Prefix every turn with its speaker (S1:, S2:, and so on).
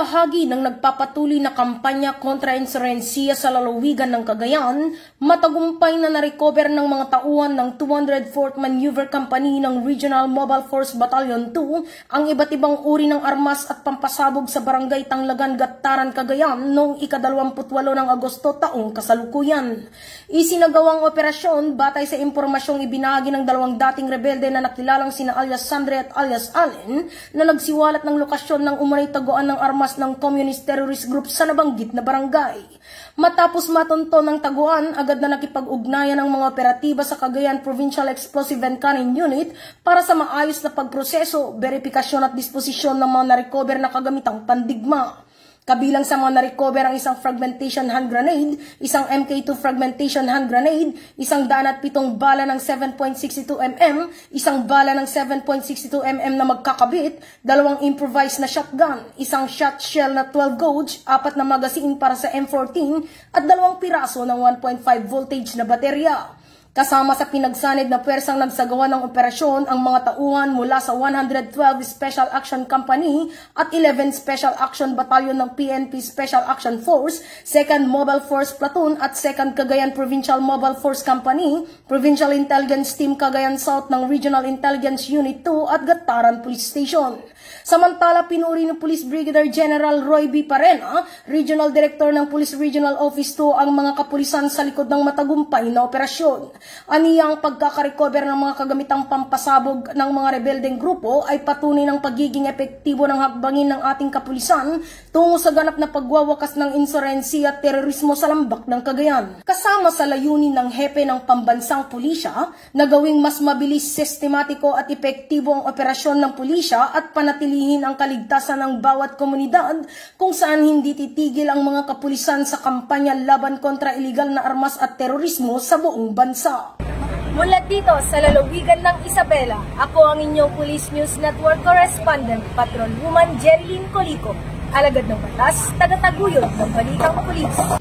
S1: bahagi ng nagpapatuloy na kampanya kontra insurensiya sa lalawigan ng Cagayan, matagumpay na na-recover ng mga tauhan ng 204th Maneuver Company ng Regional Mobile Force Battalion 2 ang iba't ibang uri ng armas at pampasabog sa Barangay Tanglagan, Gattaran, Cagayan noong ika-28 ng Agosto taong kasalukuyan. Isinagawang operasyon batay sa impormasyong ibinahagi ng dalawang dating rebelde na nakilalang sina alias Sandre at alias Allen na nagsiwalat ng lokasyon ng umunay taguan ng armas ng Communist Terrorist Group sa nabanggit na barangay. Matapos matunton ng taguan, agad na nakipag-ugnayan ng mga operatiba sa Cagayan Provincial Explosive and Cannon Unit para sa maayos na pagproseso, verifikasyon at disposisyon ng mga na-recover na kagamitang pandigma. Kabilang sa mga na-recover ang isang fragmentation hand grenade, isang MK2 fragmentation hand grenade, isang 107 bala ng 7.62mm, isang bala ng 7.62mm na magkakabit, dalawang improvised na shotgun, isang shot shell na 12 gauge, 4 na magazine para sa M14 at 2 piraso ng 1.5 voltage na baterya. Kasama sa pinagsanid na pwersang nagsagawa ng operasyon ang mga tauhan mula sa 112 Special Action Company at 11 Special Action Battalion ng PNP Special Action Force, 2nd Mobile Force Platoon at 2nd Cagayan Provincial Mobile Force Company, Provincial Intelligence Team Cagayan South ng Regional Intelligence Unit 2 at Gattaran Police Station. Samantala, pinuri ni Police Brigadier General Roy B. Parena, Regional Director ng Police Regional Office 2 ang mga kapulisan sa likod ng matagumpay na operasyon. Aniya ang pagkakarecover ng mga kagamitang pampasabog ng mga rebeldeng grupo ay patunay ng pagiging epektibo ng hakbangin ng ating kapulisan tungo sa ganap na pagwawakas ng insurensiya at terorismo sa lambak ng Cagayan. Kasama sa layunin ng hepe ng pambansang pulisya na gawing mas mabilis, sistematiko at epektibo ang operasyon ng pulisya at panatilihin ang kaligtasan ng bawat komunidad kung saan hindi titigil ang mga kapulisan sa kampanya laban kontra iligal na armas at terorismo sa buong bansa.
S2: Mula dito sa lalawigan ng Isabela, ako ang inyong Police News Network Correspondent, Patrolwoman Jerilyn Colico, alagad ng batas, tagataguyod ng balitang pulis.